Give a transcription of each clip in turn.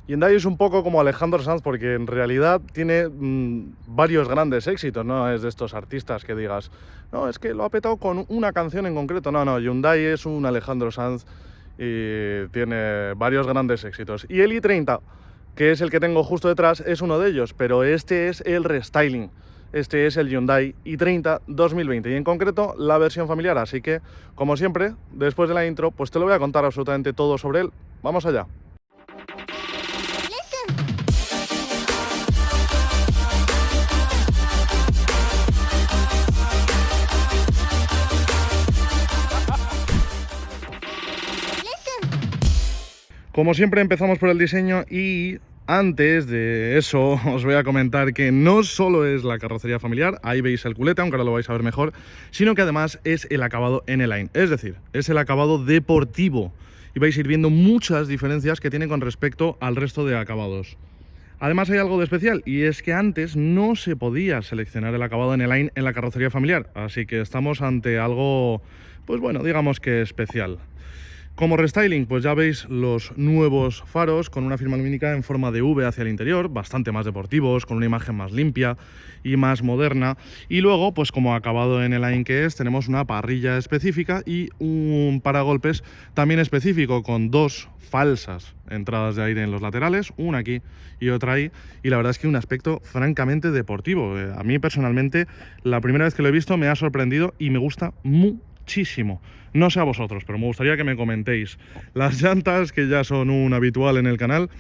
Hyundai es un poco como Alejandro Sanz porque en realidad tiene varios grandes éxitos, no es de estos artistas que digas, no, es que lo ha petado con una canción en concreto. No, Hyundai es un Alejandro Sanz y tiene varios grandes éxitos. Y el i30, que es el que tengo justo detrás, es uno de ellos, pero este es el restyling. Este es el Hyundai i30 2020 y en concreto la versión familiar, así que, como siempre, después de la intro, pues te lo voy a contar absolutamente todo sobre él. ¡Vamos allá! Como siempre empezamos por el diseño y antes de eso os voy a comentar que no solo es la carrocería familiar, ahí veis el culete, aunque ahora lo vais a ver mejor, sino que además es el acabado N-Line, es decir, es el acabado deportivo y vais a ir viendo muchas diferencias que tiene con respecto al resto de acabados. Además hay algo de especial y es que antes no se podía seleccionar el acabado N-Line en la carrocería familiar, así que estamos ante algo, pues bueno, digamos que especial. Como restyling, pues ya veis los nuevos faros con una firma lumínica en forma de V hacia el interior, bastante más deportivos, con una imagen más limpia y más moderna. Y luego, pues como acabado en el line que es, tenemos una parrilla específica y un paragolpes también específico con dos falsas entradas de aire en los laterales, una aquí y otra ahí, y la verdad es que un aspecto francamente deportivo. A mí personalmente, la primera vez que lo he visto me ha sorprendido y me gusta muchísimo. No sé a vosotros, pero me gustaría que me comentéis. Las llantas, que ya son un habitual en el canal,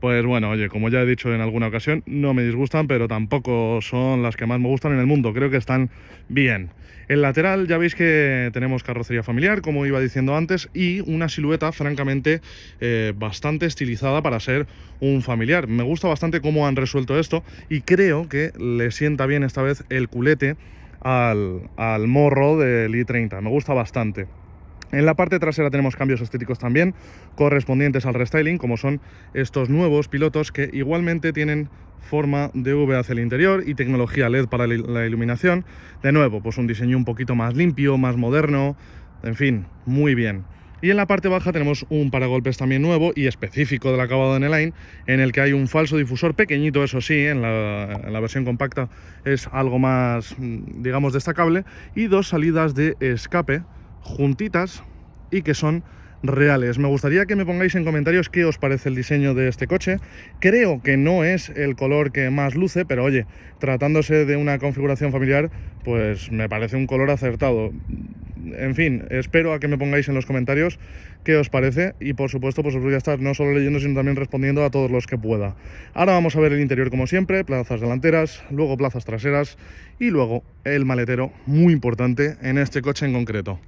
pues bueno, oye, como ya he dicho en alguna ocasión, no me disgustan, pero tampoco son las que más me gustan en el mundo. Creo que están bien. El lateral ya veis que tenemos carrocería familiar, como iba diciendo antes, y una silueta francamente bastante estilizada para ser un familiar. Me gusta bastante cómo han resuelto esto y creo que le sienta bien esta vez el culete al morro del i30, me gusta bastante. En la parte trasera tenemos cambios estéticos también correspondientes al restyling, como son estos nuevos pilotos que igualmente tienen forma de V hacia el interior y tecnología LED para la iluminación. De nuevo, pues un diseño un poquito más limpio, más moderno, en fin, muy bien. Y en la parte baja tenemos un paragolpes también nuevo y específico del acabado en el line, en el que hay un falso difusor pequeñito, eso sí, en la versión compacta es algo más, digamos, destacable, y dos salidas de escape juntitas y que son reales. Me gustaría que me pongáis en comentarios qué os parece el diseño de este coche. Creo que no es el color que más luce, pero oye, tratándose de una configuración familiar, pues me parece un color acertado. En fin, espero a que me pongáis en los comentarios qué os parece y por supuesto pues os voy a estar no solo leyendo sino también respondiendo a todos los que pueda. Ahora vamos a ver el interior como siempre, plazas delanteras, luego plazas traseras y luego el maletero, muy importante en este coche en concreto.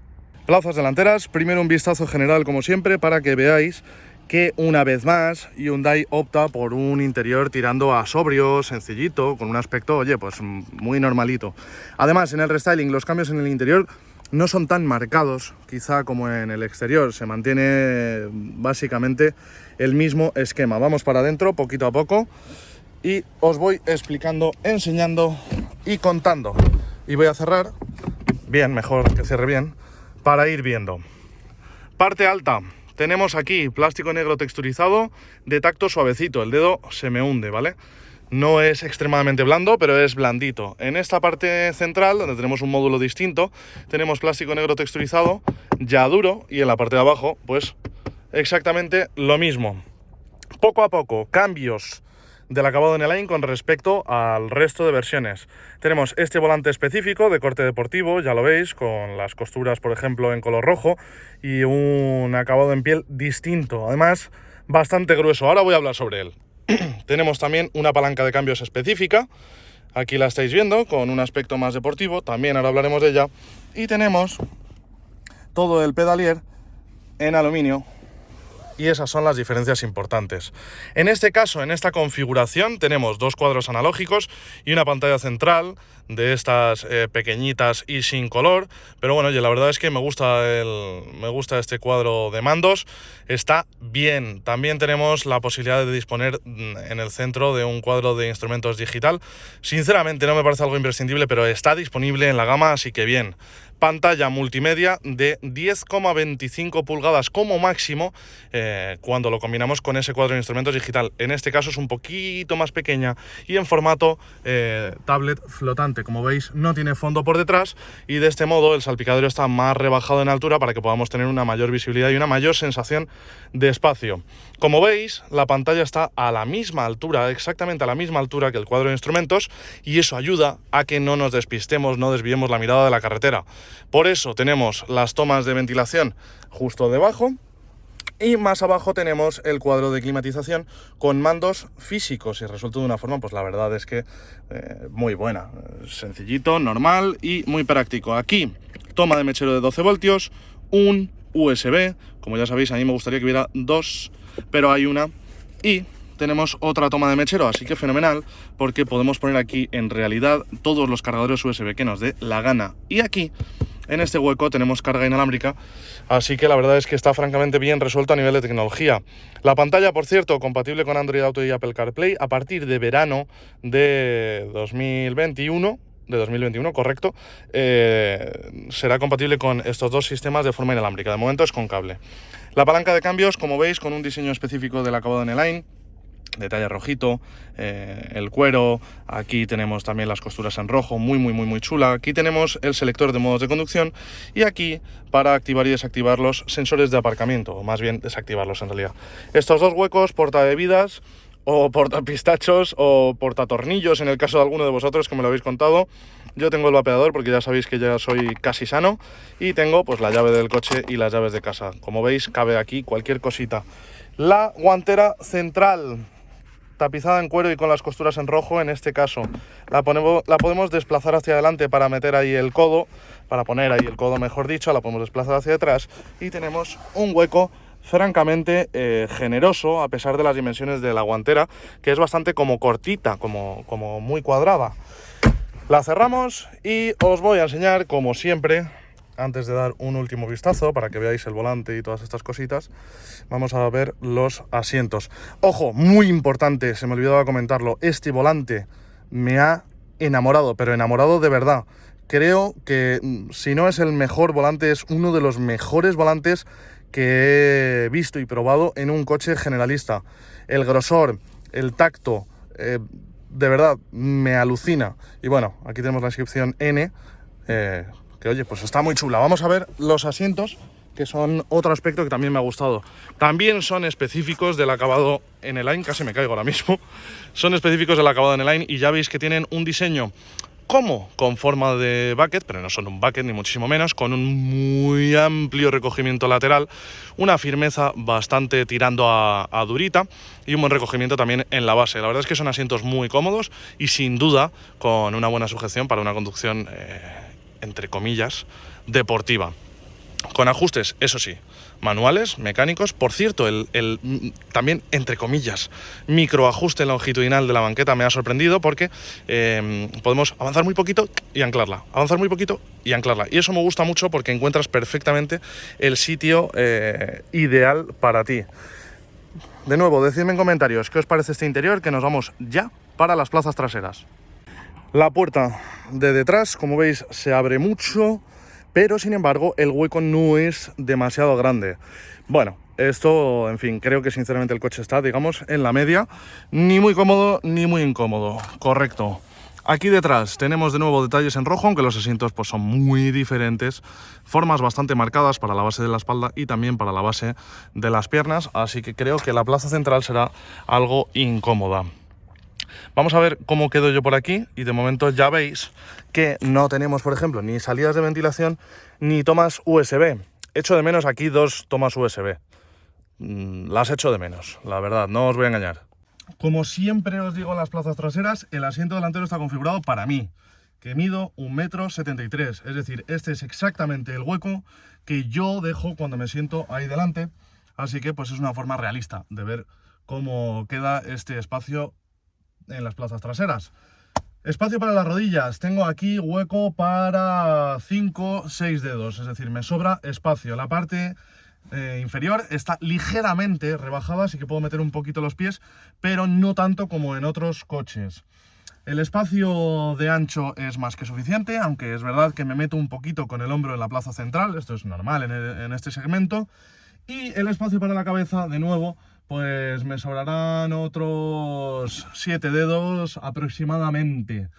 Plazas delanteras, primero un vistazo general como siempre para que veáis que una vez más Hyundai opta por un interior tirando a sobrio, sencillito, con un aspecto, oye, pues muy normalito. Además, en el restyling los cambios en el interior no son tan marcados, quizá como en el exterior, se mantiene básicamente el mismo esquema. Vamos para adentro poquito a poco y os voy explicando, enseñando y contando. Y voy a cerrar, bien, mejor que cierre bien, para ir viendo. Parte alta, tenemos aquí plástico negro texturizado de tacto suavecito, el dedo se me hunde, ¿vale? No es extremadamente blando, pero es blandito. En esta parte central, donde tenemos un módulo distinto, tenemos plástico negro texturizado, ya duro, y en la parte de abajo, pues exactamente lo mismo. Poco a poco, cambios del acabado en el line con respecto al resto de versiones. Tenemos este volante específico de corte deportivo, ya lo veis, con las costuras, por ejemplo, en color rojo, y un acabado en piel distinto, además bastante grueso. Ahora voy a hablar sobre él. Tenemos también una palanca de cambios específica, aquí la estáis viendo, con un aspecto más deportivo, también ahora hablaremos de ella, y tenemos todo el pedalier en aluminio, y esas son las diferencias importantes. En este caso, en esta configuración, tenemos dos cuadros analógicos y una pantalla central de estas pequeñitas y sin color, pero bueno, la verdad es que me gusta este cuadro de mandos, está bien. También tenemos la posibilidad de disponer en el centro de un cuadro de instrumentos digital. Sinceramente no me parece algo imprescindible, pero está disponible en la gama, así que bien. Pantalla multimedia de 10,25 pulgadas como máximo cuando lo combinamos con ese cuadro de instrumentos digital. En este caso es un poquito más pequeña y en formato tablet flotante. Como veis, no tiene fondo por detrás y de este modo el salpicadero está más rebajado en altura para que podamos tener una mayor visibilidad y una mayor sensación de espacio. Como veis, la pantalla está a la misma altura, exactamente a la misma altura que el cuadro de instrumentos, y eso ayuda a que no nos despistemos, no desviemos la mirada de la carretera. Por eso tenemos las tomas de ventilación justo debajo y más abajo tenemos el cuadro de climatización con mandos físicos y resuelto de una forma, pues la verdad es que muy buena, sencillito, normal y muy práctico. Aquí, toma de mechero de 12 voltios, un USB, como ya sabéis, a mí me gustaría que hubiera dos, pero hay una, y tenemos otra toma de mechero, así que fenomenal, porque podemos poner aquí en realidad todos los cargadores USB que nos dé la gana. Y aquí, en este hueco, tenemos carga inalámbrica, así que la verdad es que está francamente bien resuelto a nivel de tecnología. La pantalla, por cierto, compatible con Android Auto y Apple CarPlay a partir de verano de 2021, correcto, será compatible con estos dos sistemas de forma inalámbrica. De momento es con cable. La palanca de cambios, como veis, con un diseño específico del acabado en N-Line, detalle rojito, el cuero, aquí tenemos también las costuras en rojo, muy chula. Aquí tenemos el selector de modos de conducción y aquí para activar y desactivar los sensores de aparcamiento, o más bien desactivarlos en realidad. Estos dos huecos, portabebidas o portapistachos o portatornillos en el caso de alguno de vosotros que me lo habéis contado. Yo tengo el vapeador porque ya sabéis que ya soy casi sano y tengo pues la llave del coche y las llaves de casa. Como veis, cabe aquí cualquier cosita. La guantera central, tapizada en cuero y con las costuras en rojo, en este caso la podemos desplazar hacia adelante para meter ahí el codo, para poner ahí el codo mejor dicho, la podemos desplazar hacia atrás y tenemos un hueco francamente generoso a pesar de las dimensiones de la guantera, que es bastante como cortita, como muy cuadrada. La cerramos y os voy a enseñar, como siempre, antes de dar un último vistazo para que veáis el volante y todas estas cositas, vamos a ver los asientos. Ojo, muy importante, se me olvidaba comentarlo, este volante me ha enamorado, pero enamorado de verdad. Creo que si no es el mejor volante, es uno de los mejores volantes que he visto y probado en un coche generalista. El grosor, el tacto, de verdad me alucina. Y bueno, aquí tenemos la inscripción N, que oye, pues está muy chula. Vamos a ver los asientos, que son otro aspecto que también me ha gustado. También son específicos del acabado en N-Line, casi me caigo ahora mismo. Son específicos del acabado en N-Line y ya veis que tienen un diseño como con forma de bucket, pero no son un bucket ni muchísimo menos, con un muy amplio recogimiento lateral, una firmeza bastante tirando a durita y un buen recogimiento también en la base. La verdad es que son asientos muy cómodos y sin duda con una buena sujeción para una conducción entre comillas deportiva. Con ajustes, eso sí, manuales, mecánicos. Por cierto, el también, entre comillas, microajuste longitudinal de la banqueta me ha sorprendido porque podemos avanzar muy poquito y anclarla, avanzar muy poquito y anclarla. Y eso me gusta mucho porque encuentras perfectamente el sitio ideal para ti. De nuevo, decidme en comentarios qué os parece este interior, que nos vamos ya para las plazas traseras. La puerta de detrás, como veis, se abre mucho, pero sin embargo el hueco no es demasiado grande. Bueno, esto, en fin, creo que sinceramente el coche está, digamos, en la media, ni muy cómodo ni muy incómodo, correcto. Aquí detrás tenemos de nuevo detalles en rojo, aunque los asientos pues son muy diferentes, formas bastante marcadas para la base de la espalda y también para la base de las piernas, así que creo que la plaza central será algo incómoda. Vamos a ver cómo quedo yo por aquí y de momento ya veis que no tenemos, por ejemplo, ni salidas de ventilación ni tomas USB. Echo de menos aquí dos tomas USB. Las echo de menos, la verdad, no os voy a engañar. Como siempre os digo en las plazas traseras, el asiento delantero está configurado para mí, que mido 1,73 m. Es decir, este es exactamente el hueco que yo dejo cuando me siento ahí delante. Así que pues es una forma realista de ver cómo queda este espacio en las plazas traseras. Espacio para las rodillas. Tengo aquí hueco para 5 o 6 dedos, es decir, me sobra espacio. La parte inferior está ligeramente rebajada, así que puedo meter un poquito los pies, pero no tanto como en otros coches. El espacio de ancho es más que suficiente, aunque es verdad que me meto un poquito con el hombro en la plaza central, esto es normal en este segmento. Y el espacio para la cabeza, de nuevo, pues me sobrarán otros 7 dedos aproximadamente.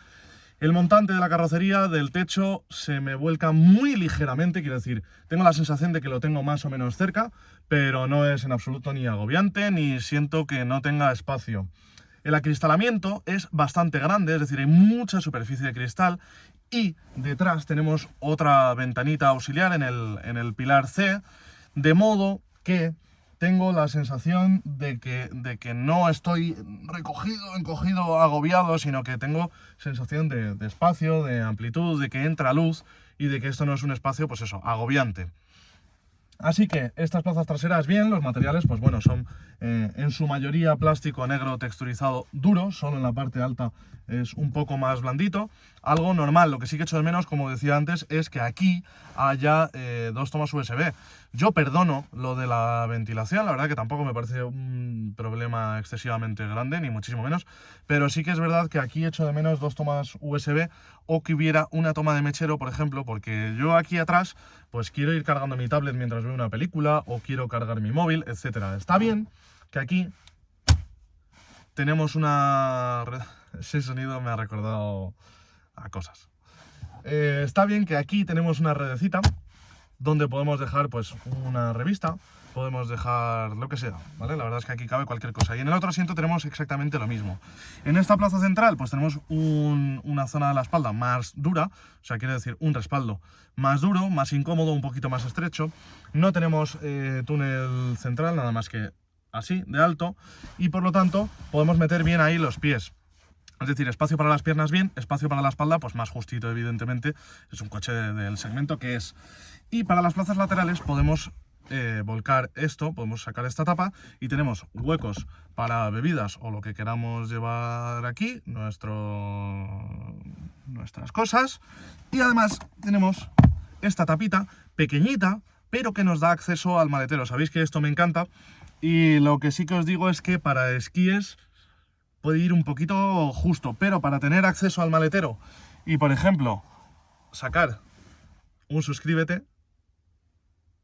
El montante de la carrocería del techo se me vuelca muy ligeramente, quiero decir, tengo la sensación de que lo tengo más o menos cerca, pero no es en absoluto ni agobiante, ni siento que no tenga espacio. El acristalamiento es bastante grande, es decir, hay mucha superficie de cristal y detrás tenemos otra ventanita auxiliar en el pilar C, de modo que tengo la sensación de que no estoy recogido, encogido, agobiado, sino que tengo sensación de espacio, de amplitud, de que entra luz y de que esto no es un espacio, pues eso, agobiante. Así que estas plazas traseras bien, los materiales, pues bueno, son en su mayoría plástico negro texturizado duro, solo en la parte alta es un poco más blandito, algo normal. Lo que sí que echo de menos, como decía antes, es que aquí haya 2 tomas USB. Yo perdono lo de la ventilación, la verdad que tampoco me parece un problema excesivamente grande, ni muchísimo menos, pero sí que es verdad que aquí echo de menos 2 tomas USB o que hubiera una toma de mechero, por ejemplo, porque yo aquí atrás pues quiero ir cargando mi tablet mientras veo una película o quiero cargar mi móvil, etcétera. Está bien que aquí tenemos una... Ese sonido me ha recordado a cosas. Está bien que aquí tenemos una redecita donde podemos dejar pues una revista, podemos dejar lo que sea, ¿vale? La verdad es que aquí cabe cualquier cosa. Y en el otro asiento tenemos exactamente lo mismo. En esta plaza central pues tenemos una zona de la espalda más dura, o sea, quiere decir un respaldo más duro, más incómodo, un poquito más estrecho. No tenemos túnel central, nada más que así, de alto, y por lo tanto podemos meter bien ahí los pies. Es decir, espacio para las piernas bien, espacio para la espalda pues más justito, evidentemente. Es un coche del segmento que es. Y para las plazas laterales podemos volcar esto, podemos sacar esta tapa y tenemos huecos para bebidas o lo que queramos llevar aquí, nuestras cosas. Y además tenemos esta tapita pequeñita, pero que nos da acceso al maletero. Sabéis que esto me encanta y lo que sí que os digo es que para esquíes puede ir un poquito justo, pero para tener acceso al maletero y, por ejemplo, sacar un suscríbete,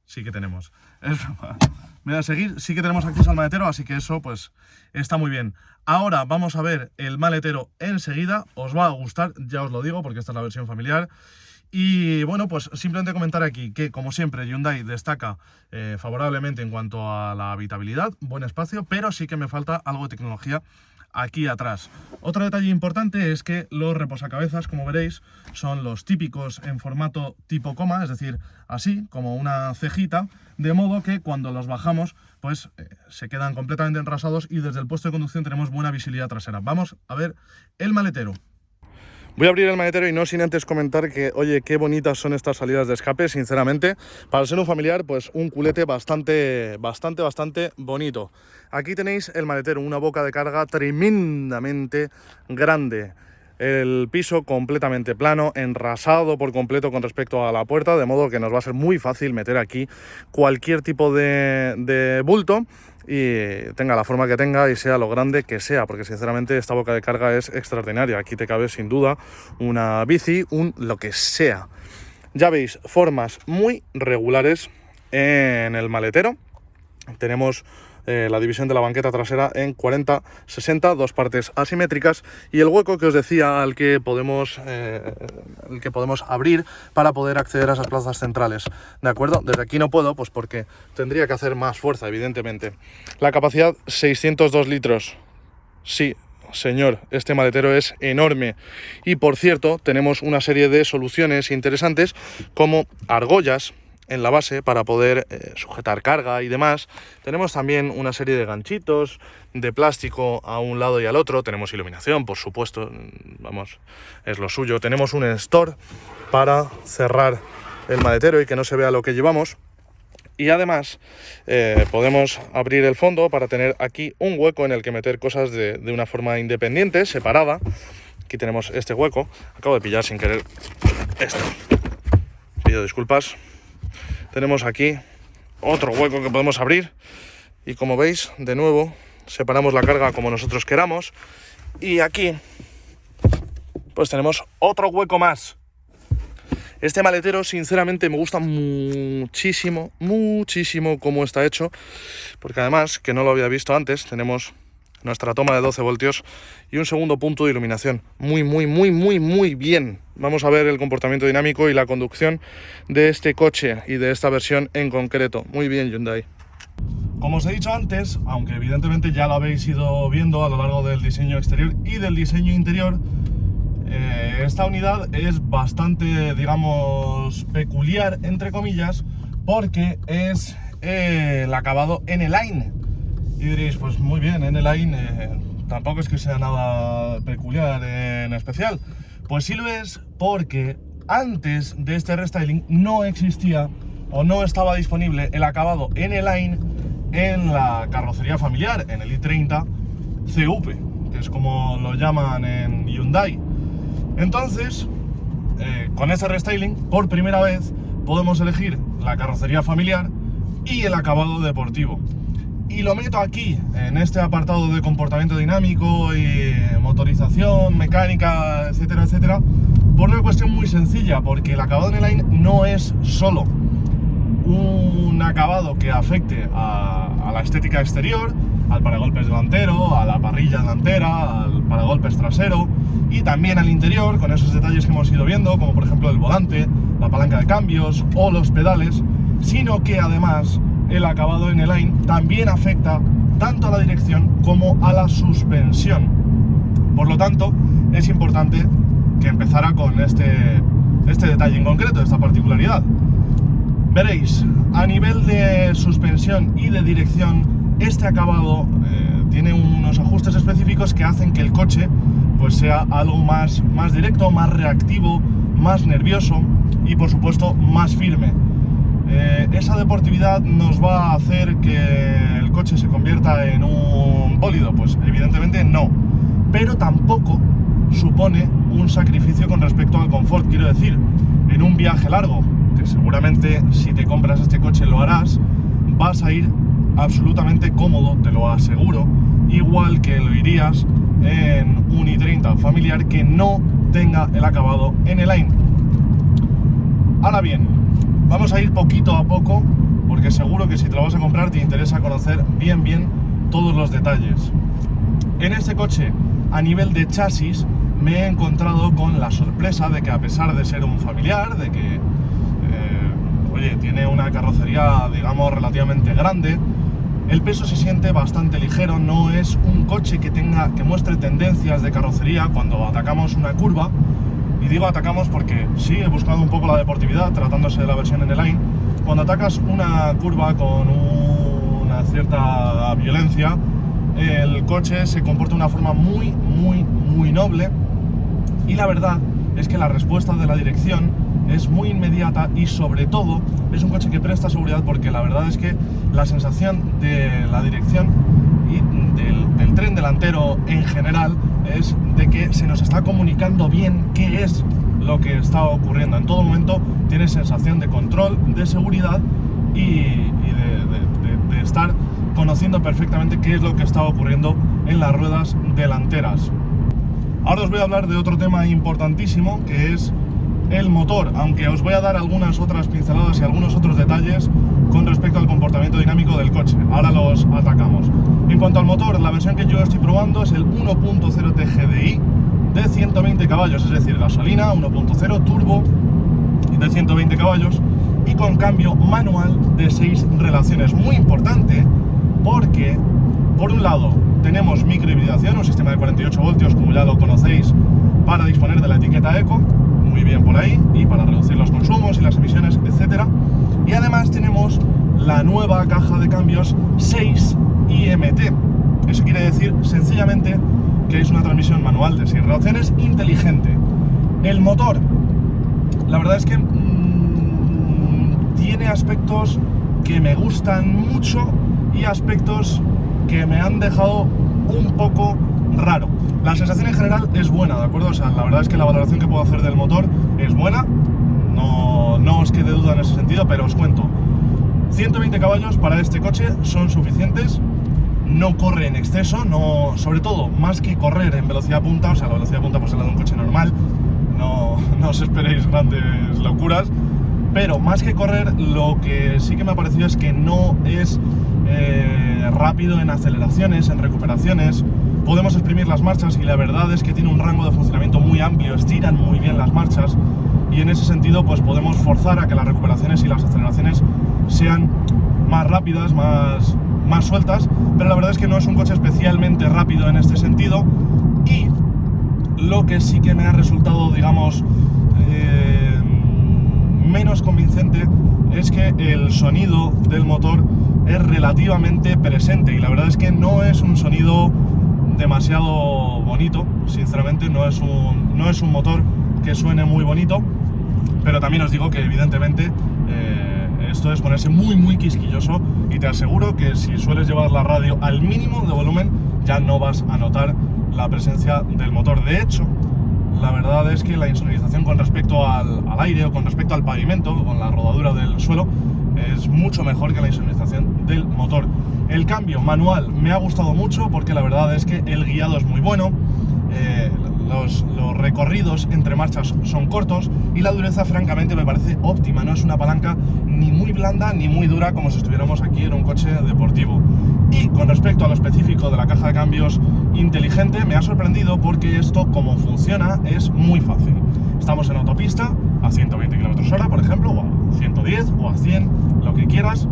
sí que tenemos. Me voy a seguir, sí que tenemos acceso al maletero, así que eso pues está muy bien. Ahora vamos a ver el maletero enseguida, os va a gustar, ya os lo digo, porque esta es la versión familiar. Y bueno, pues simplemente comentar aquí que, como siempre, Hyundai destaca favorablemente en cuanto a la habitabilidad, buen espacio, pero sí que me falta algo de tecnología aquí atrás. Otro detalle importante es que los reposacabezas, como veréis, son los típicos en formato tipo coma, es decir, así, como una cejita, de modo que cuando los bajamos, pues se quedan completamente enrasados y desde el puesto de conducción tenemos buena visibilidad trasera. Vamos a ver el maletero. Voy a abrir el maletero y no sin antes comentar que, oye, qué bonitas son estas salidas de escape, sinceramente. Para ser un familiar, pues un culete bastante bonito. Aquí tenéis el maletero, una boca de carga tremendamente grande. El piso completamente plano, enrasado por completo con respecto a la puerta, de modo que nos va a ser muy fácil meter aquí cualquier tipo de bulto y tenga la forma que tenga y sea lo grande que sea, porque sinceramente esta boca de carga es extraordinaria. Aquí te cabe sin duda una bici, lo que sea. Ya veis, formas muy regulares en el maletero. Tenemos la división de la banqueta trasera en 40-60, 2 partes asimétricas, y el hueco que os decía al que podemos abrir para poder acceder a esas plazas centrales. ¿De acuerdo? Desde aquí no puedo, pues porque tendría que hacer más fuerza, evidentemente. La capacidad 602 litros. Sí, señor, este maletero es enorme. Y por cierto, tenemos una serie de soluciones interesantes como argollas en la base para poder sujetar carga y demás. Tenemos también una serie de ganchitos de plástico a un lado y al otro. Tenemos iluminación, por supuesto, vamos, es lo suyo. Tenemos un store para cerrar el maletero y que no se vea lo que llevamos. Y además podemos abrir el fondo para tener aquí un hueco en el que meter cosas de una forma independiente, separada. Aquí tenemos este hueco. Acabo de pillar sin querer esto. Pido disculpas. Tenemos aquí otro hueco que podemos abrir y, como veis, de nuevo separamos la carga como nosotros queramos. Y aquí pues tenemos otro hueco más. Este maletero, sinceramente, me gusta muchísimo cómo está hecho, porque además, que no lo había visto antes, tenemos nuestra toma de 12 voltios y un segundo punto de iluminación. Muy bien. Vamos a ver el comportamiento dinámico y la conducción de este coche y de esta versión en concreto. Muy bien, Hyundai. Como os he dicho antes, aunque evidentemente ya lo habéis ido viendo a lo largo del diseño exterior y del diseño interior, esta unidad es bastante, digamos, peculiar, entre comillas, porque es el acabado N-Line. Y diréis, pues muy bien, N-Line tampoco es que sea nada peculiar en especial. Pues sí lo es, porque antes de este restyling no existía o no estaba disponible el acabado N-Line en la carrocería familiar, en el i30 CUP, que es como lo llaman en Hyundai. Entonces, con este restyling, por primera vez, podemos elegir la carrocería familiar y el acabado deportivo. Y lo meto aquí, en este apartado de comportamiento dinámico y motorización, mecánica, etcétera, etcétera, por una cuestión muy sencilla, porque el acabado en el line no es solo un acabado que afecte a la estética exterior, al paragolpes delantero, a la parrilla delantera, al paragolpes trasero y también al interior, con esos detalles que hemos ido viendo, como por ejemplo el volante, la palanca de cambios o los pedales, sino que además el acabado en el line también afecta tanto a la dirección como a la suspensión. Por lo tanto, es importante que empezara con este detalle en concreto, esta particularidad. Veréis, a nivel de suspensión y de dirección, este acabado tiene unos ajustes específicos que hacen que el coche pues sea algo más directo, más reactivo, más nervioso y por supuesto más firme. Esa deportividad nos va a hacer que el coche se convierta en un bólido, pues evidentemente no, pero tampoco supone un sacrificio con respecto al confort. Quiero decir, en un viaje largo, que seguramente si te compras este coche lo harás, vas a ir absolutamente cómodo, te lo aseguro, igual que lo irías en un i30 familiar que no tenga el acabado en el line. Ahora bien, vamos a ir poquito a poco, porque seguro que si te lo vas a comprar te interesa conocer bien todos los detalles. En este coche, a nivel de chasis, me he encontrado con la sorpresa de que, a pesar de ser un familiar, de que oye, tiene una carrocería, digamos, relativamente grande, el peso se siente bastante ligero. No es un coche que muestre tendencias de carrocería cuando atacamos una curva. Y digo atacamos porque sí, he buscado un poco la deportividad tratándose de la versión en el line. Cuando atacas una curva con una cierta violencia, el coche se comporta de una forma muy noble, y la verdad es que la respuesta de la dirección es muy inmediata y sobre todo es un coche que presta seguridad, porque la verdad es que la sensación de la dirección y del tren delantero en general es de que se nos está comunicando bien qué es lo que está ocurriendo. En todo momento tienes sensación de control, de seguridad y de estar conociendo perfectamente qué es lo que está ocurriendo en las ruedas delanteras. Ahora os voy a hablar de otro tema importantísimo, que es el motor, aunque os voy a dar algunas otras pinceladas y algunos otros detalles con respecto al comportamiento dinámico del coche. Ahora los atacamos. En cuanto al motor, la versión que yo estoy probando es el 1.0 TGDI de 120 caballos, es decir, gasolina 1.0 turbo de 120 caballos y con cambio manual de 6 relaciones. Muy importante, porque por un lado tenemos microhibridación, un sistema de 48 voltios, como ya lo conocéis, para disponer de la etiqueta Eco, muy bien por ahí, y para reducir los consumos y las emisiones, etcétera. Y además tenemos la nueva caja de cambios 6 IMT. Eso quiere decir sencillamente que es una transmisión manual de 6 relaciones inteligente. El motor, la verdad es que tiene aspectos que me gustan mucho y aspectos que me han dejado un poco raro. La sensación en general es buena, ¿de acuerdo? O sea, la verdad es que la valoración que puedo hacer del motor es buena, no os quede duda en ese sentido, pero os cuento. 120 caballos para este coche son suficientes. no corre en exceso, no, sobre todo, más que correr en velocidad punta, o sea, la velocidad punta pues es la de un coche normal, no os esperéis grandes locuras, pero más que correr, lo que sí que me ha parecido es que no es rápido en aceleraciones, en recuperaciones. Podemos exprimir las marchas y la verdad es que tiene un rango de funcionamiento muy amplio, estiran muy bien las marchas y en ese sentido pues podemos forzar a que las recuperaciones y las aceleraciones sean más rápidas, más sueltas, pero la verdad es que no es un coche especialmente rápido en este sentido. Y lo que sí que me ha resultado, digamos, menos convincente es que el sonido del motor es relativamente presente y la verdad es que no es un sonido demasiado bonito, sinceramente no es un motor que suene muy bonito, pero también os digo que evidentemente esto es ponerse muy quisquilloso y te aseguro que si sueles llevar la radio al mínimo de volumen ya no vas a notar la presencia del motor. De hecho, la verdad es que la insonorización con respecto al aire o con respecto al pavimento, con la rodadura del suelo, es mucho mejor que la insonorización del motor. El cambio manual me ha gustado mucho porque la verdad es que el guiado es muy bueno, los recorridos entre marchas son cortos y la dureza francamente me parece óptima, no es una palanca ni muy blanda ni muy dura como si estuviéramos aquí en un coche deportivo. Y con respecto a lo específico de la caja de cambios inteligente, me ha sorprendido porque esto, como funciona, es muy fácil. Estamos en autopista a 120 km/h, por ejemplo, o a 110 o a 100, lo que quieras.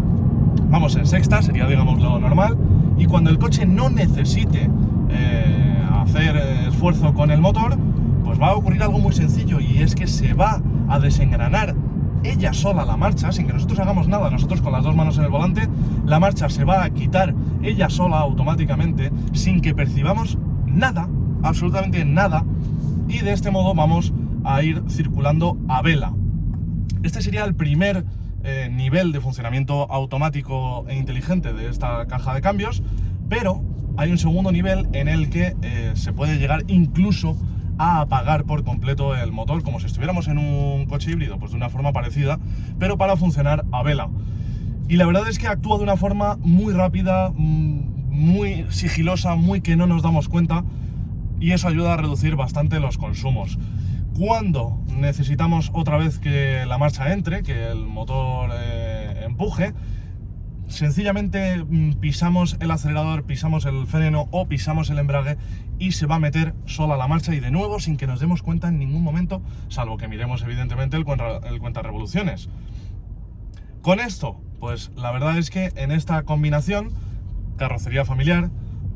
Vamos en sexta, sería digamos lo normal, y cuando el coche no necesite hacer esfuerzo con el motor, pues va a ocurrir algo muy sencillo, y es que se va a desengranar ella sola la marcha, sin que nosotros hagamos nada. Nosotros con las dos manos en el volante, la marcha se va a quitar ella sola automáticamente, sin que percibamos nada, absolutamente nada, y de este modo vamos a ir circulando a vela. Este sería el primer nivel de funcionamiento automático e inteligente de esta caja de cambios, pero hay un segundo nivel en el que se puede llegar incluso a apagar por completo el motor, como si estuviéramos en un coche híbrido, pues de una forma parecida, pero para funcionar a vela. Y la verdad es que actúa de una forma muy rápida, muy sigilosa, muy que no nos damos cuenta, y eso ayuda a reducir bastante los consumos. Cuando necesitamos otra vez que la marcha entre, que el motor empuje, sencillamente pisamos el acelerador, pisamos el freno o pisamos el embrague y se va a meter sola la marcha, y de nuevo sin que nos demos cuenta en ningún momento, salvo que miremos evidentemente el cuenta revoluciones. Con esto, pues la verdad es que en esta combinación, carrocería familiar,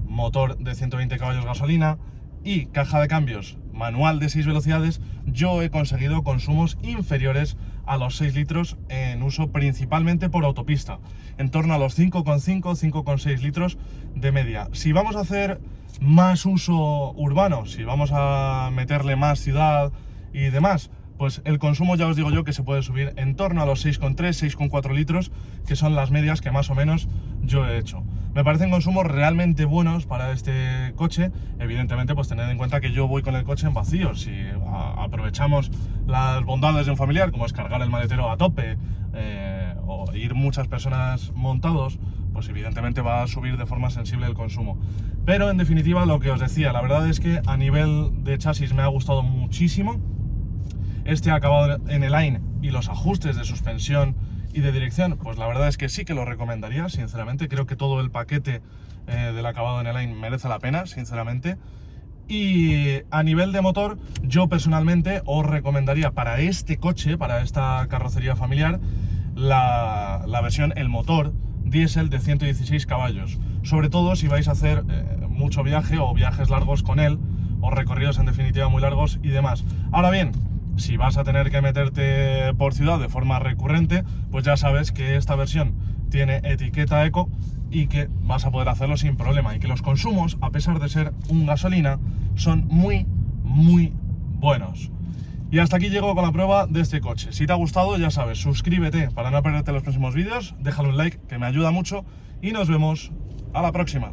motor de 120 caballos gasolina y caja de cambios manual de 6 velocidades, yo he conseguido consumos inferiores a los 6 litros en uso principalmente por autopista, en torno a los 5,5, 5,6 litros de media. Si vamos a hacer más uso urbano, si vamos a meterle más ciudad y demás, pues el consumo ya os digo yo que se puede subir en torno a los 6,3, 6,4 litros, que son las medias que más o menos yo he hecho. Me parecen consumos realmente buenos para este coche. Evidentemente, pues tened en cuenta que yo voy con el coche en vacío. Si aprovechamos las bondades de un familiar, como es cargar el maletero a tope o ir muchas personas montados, pues evidentemente va a subir de forma sensible el consumo. Pero en definitiva, lo que os decía, la verdad es que a nivel de chasis me ha gustado muchísimo. Este acabado en el line y los ajustes de suspensión y de dirección, pues la verdad es que sí que lo recomendaría, sinceramente. Creo que todo el paquete del acabado en el line merece la pena, sinceramente. Y a nivel de motor, yo personalmente os recomendaría para este coche, para esta carrocería familiar, la versión, el motor diésel de 116 caballos. Sobre todo si vais a hacer mucho viaje o viajes largos con él, o recorridos en definitiva muy largos y demás. Ahora bien, si vas a tener que meterte por ciudad de forma recurrente, pues ya sabes que esta versión tiene etiqueta eco y que vas a poder hacerlo sin problema, y que los consumos, a pesar de ser un gasolina, son muy buenos. Y hasta aquí llego con la prueba de este coche. Si te ha gustado, ya sabes, suscríbete para no perderte los próximos vídeos, déjale un like que me ayuda mucho y nos vemos a la próxima.